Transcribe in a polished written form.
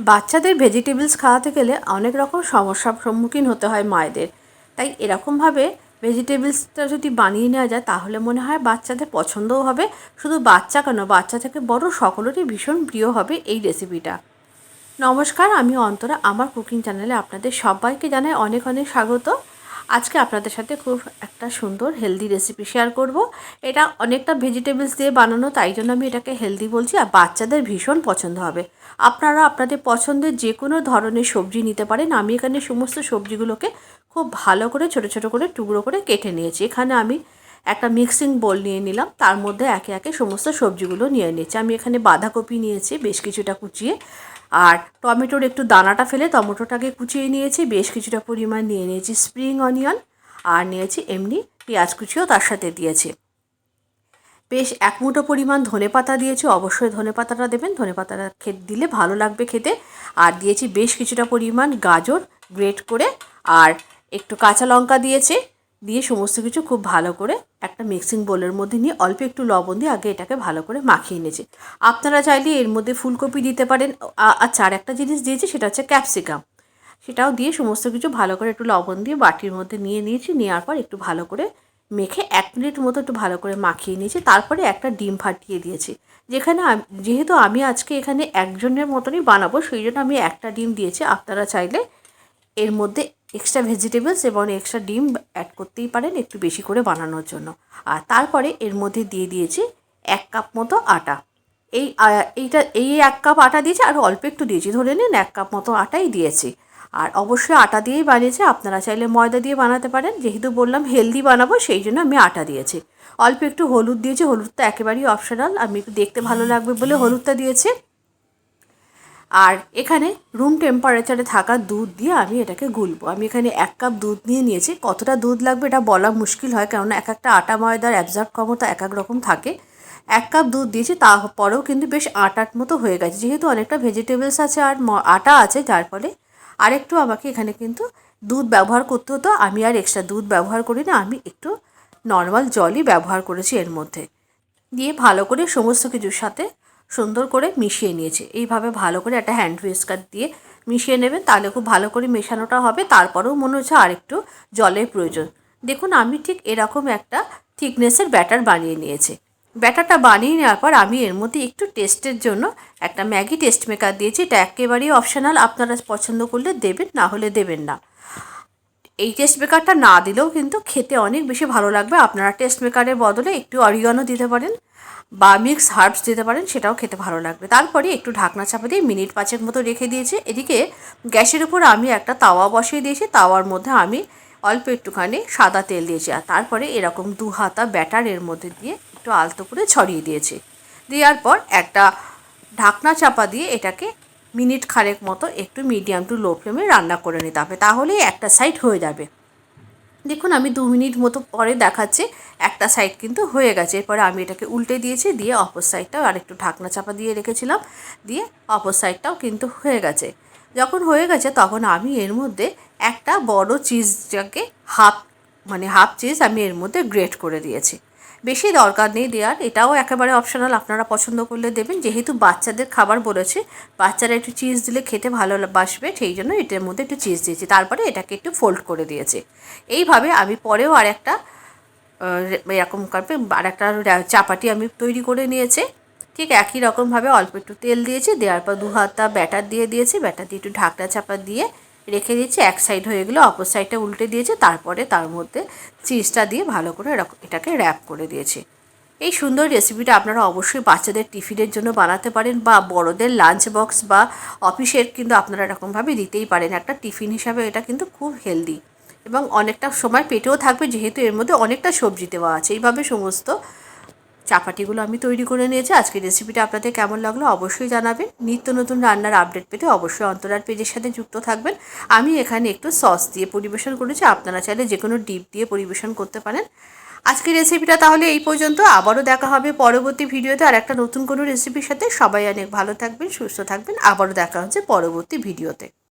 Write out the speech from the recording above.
বাচ্চাদের ভেজিটেবলস খাওয়াতে গেলে অনেক রকম সমস্যার সম্মুখীন হতে হয় মায়েদের। তাই এরকমভাবে ভেজিটেবলসটা যদি বানিয়ে নেওয়া যায় তাহলে মনে হয় বাচ্চাদের পছন্দও হবে। শুধু বাচ্চা কেন, বাচ্চা থেকে বড় সকলেরই ভীষণ প্রিয় হবে এই রেসিপিটা। নমস্কার, আমি অন্তরা। আমার কুকিং চ্যানেলে আপনাদের সবাইকে জানাই অনেক অনেক স্বাগত। আজকে আপনাদের সাথে খুব একটা সুন্দর হেলদি রেসিপি শেয়ার করব। এটা অনেকটা ভেজিটেবলস দিয়ে বানানো, তাই জন্য আমি এটাকে হেলদি বলছি, আর বাচ্চাদের ভীষণ পছন্দ হবে। আপনারা আপনাদের পছন্দের যে কোনো ধরনের সবজি নিতে পারেন। আমি এখানে সমস্ত সবজিগুলোকে খুব ভালো করে ছোটো ছোটো করে টুকরো করে কেটে নিয়েছি। এখানে আমি একটা মিক্সিং বোল নিয়ে নিলাম, তার মধ্যে একে একে সমস্ত সবজিগুলো নিয়ে নিয়েছি। আমি এখানে বাঁধাকপি নিয়েছি বেশ কিছুটা কুচিয়ে, আর টমেটোর একটু দানাটা ফেলে টমেটোটাকে কুচিয়ে নিয়েছি। বেশ কিছুটা পরিমাণ নিয়ে নিয়েছি স্প্রিং অনিয়ন, আর নিয়েছি এমনি পেঁয়াজ কুচিও তার সাথে দিয়েছি। বেশ এক মুঠো পরিমাণ ধনেপাতা দিয়েছি, অবশ্যই ধনেপাতাটা দেবেন, ধনেপাতাটা দিলে ভালো লাগবে খেতে। আর দিয়েছি বেশ কিছুটা পরিমাণ গাজর গ্রেট করে, আর একটু কাঁচা লঙ্কা দিয়েছি। দিয়ে সমস্ত কিছু খুব ভালো করে একটা মিক্সিং বোলের মধ্যে নিয়ে অল্প একটু লবণ দিয়ে আগে এটাকে ভালো করে মাখিয়ে নিয়েছি। আপনারা চাইলে এর মধ্যে ফুলকপি দিতে পারেন। আচ্ছা, আর একটা জিনিস দিয়েছি, সেটা হচ্ছে ক্যাপসিকাম। সেটাও দিয়ে সমস্ত কিছু ভালো করে একটু লবণ দিয়ে বাটির মধ্যে নিয়ে নিয়েছি। নেওয়ার পর একটু ভালো করে মেখে 1 মিনিট মতো একটু ভালো করে মাখিয়ে নিয়েছি। তারপরে একটা ডিম ফাটিয়ে দিয়েছি। যেহেতু আমি আজকে এখানে একজনের মতনই বানাবো, সেই জন্য আমি একটা ডিম দিয়েছি। আপনারা চাইলে এর মধ্যে এক্সট্রা ভেজিটেবলস এবং এক্সট্রা ডিম অ্যাড করতেই পারেন একটু বেশি করে বানানোর জন্য। আর তারপরে এর মধ্যে দিয়ে দিয়েছি 1 কাপ মতো আটা। এই 1 কাপ আটা দিয়েছি, আর অল্প একটু দিয়েছি, ধরে নিন 1 কাপ মতো আটাই দিয়েছি। আর অবশ্যই আটা দিয়েই বানিয়েছি। আপনারা চাইলে ময়দা দিয়ে বানাতে পারেন। যেহেতু বললাম হেলদি বানাবো, সেই জন্য আমি আটা দিয়েছি। অল্প একটু হলুদ দিয়েছি, হলুদটা একেবারেই অপশনাল, আমি একটু দেখতে ভালো লাগবে বলে হলুদটা দিয়েছি। আর এখানে রুম টেম্পারেচারে থাকা দুধ দিয়ে আমি এটাকে গুলবো। আমি এখানে 1 কাপ দুধ নিয়ে নিয়েছি। কতটা দুধ লাগবে এটা বলা মুশকিল হয়, কেননা এক একটা আটা ময়দার অ্যাবজর্ব ক্ষমতা এক এক রকম থাকে। 1 কাপ দুধ দিয়েছি, তারপরেও কিন্তু বেশ আটার মতো হয়ে গেছে। যেহেতু অনেকটা ভেজিটেবলস আছে আর আটা আছে, যার ফলে আরেকটু আমাকে এখানে কিন্তু দুধ ব্যবহার করতে হতো। আমি আর এক্সট্রা দুধ ব্যবহার করি না, আমি একটু নর্মাল জলই ব্যবহার করেছি এর মধ্যে। দিয়ে ভালো করে সমস্ত কিছুর সাথে সুন্দর করে মিশিয়ে নিয়েছি। এইভাবে ভালো করে একটা হ্যান্ড হুইস্কার দিয়ে মিশিয়ে নেবেন, তাহলে খুব ভালো করে মেশানোটা হবে। তারপরেও মনে হচ্ছে আরেকটু জলের প্রয়োজন। দেখুন, আমি ঠিক এরকম একটা থিকনেসের ব্যাটার বানিয়ে নিয়েছি। ব্যাটারটা বানিয়ে নেওয়ার পর আমি এর মধ্যে একটু টেস্টের জন্য একটা ম্যাগি টেস্ট মেকার দিয়েছি। এটা একেবারেই অপশনাল, আপনারা পছন্দ করলে দেবেন, না হলে দেবেন না। এই টেস্ট মেকারটা না দিলেও কিন্তু খেতে অনেক বেশি ভালো লাগবে। আপনারা টেস্ট মেকারের বদলে একটু অরিগানো দিতে পারেন বা মিক্স হার্বস দিতে পারেন, সেটাও খেতে ভালো লাগবে। তারপরে একটু ঢাকনা চাপা দিয়ে মিনিট 5 মতো রেখে দিয়েছি। এদিকে গ্যাসের উপর আমি একটা তাওয়া বসিয়ে দিয়েছি। তাওয়ার মধ্যে আমি অল্প একটুখানি সাদা তেল দিয়েছি, আর তারপরে এরকম 2 হাতা ব্যাটার এর মধ্যে দিয়ে একটু আলতো করে ছড়িয়ে দিয়েছি। দেওয়ার পর একটা ঢাকনা চাপা দিয়ে এটাকে মিনিট খানেক মতো একটু মিডিয়াম টু লো ফ্লেমে রান্না করে নিতে হবে, তাহলেই একটা সাইড হয়ে যাবে। দেখুন, আমি 2 মিনিট মতো পরে দেখাচ্ছি, একটা সাইড কিন্তু হয়ে গেছে। এরপরে আমি এটাকে উল্টে দিয়েছি, দিয়ে অপর সাইডটাও আর একটু ঢাকনা চাপা দিয়ে রেখেছিলাম, দিয়ে অপর সাইডটাও কিন্তু হয়ে গেছে। যখন হয়ে গেছে তখন আমি এর মধ্যে একটা বড় চিজটাকে হাফ চিজ আমি এর মধ্যে গ্রেট করে দিয়েছি। বেশি দরকার নেই দেওয়ার, এটাও একেবারে অপশনাল, আপনারা পছন্দ করলে দেবেন। যেহেতু বাচ্চাদের খাবার বলেছে, বাচ্চারা একটু চিজ দিলে খেতে ভালোবাসবে, সেই জন্য এটার মধ্যে একটু চিজ দিয়েছি। তারপরে এটাকে একটু ফোল্ড করে দিয়েছি। এইভাবে আমি পরেও আরেকটা এরকম করবে আরেকটা চাপাটি আমি তৈরি করে নিয়েছি। ঠিক একই রকমভাবে অল্প একটু তেল দিয়েছি, দেওয়ার পর 2 হাতা ব্যাটার দিয়ে দিয়েছি। ব্যাটার দিয়ে একটু ঢাকনা চাপা দিয়ে রেখে দিয়েছি। এক সাইড হয়ে গেলে অপর সাইডটা উল্টে দিয়েছি। তারপরে তার মধ্যে চিজটা দিয়ে ভালো করে এটাকে র্যাপ করে দিয়েছি। এই সুন্দর রেসিপিটা আপনারা অবশ্যই বাচ্চাদের টিফিনের জন্য বানাতে পারেন, বা বড়দের লাঞ্চ বক্স বা অফিসের কিন্তু আপনারা এরকমভাবে দিতেই পারেন। একটা টিফিন হিসাবে এটা কিন্তু খুব হেলদি এবং অনেকটা সময় পেটেও থাকবে, যেহেতু এর মধ্যে অনেকটা সবজি দেওয়া আছে। এইভাবে সমস্ত চাপাটিগুলো আমি তৈরি করে নিয়েছি। আজকের রেসিপিটা আপনাদের কেমন লাগলো অবশ্যই জানাবেন। নিত্য নতুন রান্নার আপডেট পেতে অবশ্যই অন্তরার পেজের সাথে যুক্ত থাকবেন। আমি এখানে একটু সস দিয়ে পরিবেশন করেছি, আপনারা চাইলে যে কোনো ডিপ দিয়ে পরিবেশন করতে পারেন। আজকের রেসিপিটা তাহলে এই পর্যন্ত। আবারও দেখা হবে পরবর্তী ভিডিওতে আর একটা নতুন কোনো রেসিপির সাথে। সবাই অনেক ভালো থাকবেন, সুস্থ থাকবেন। আবারও দেখা হচ্ছে পরবর্তী ভিডিওতে।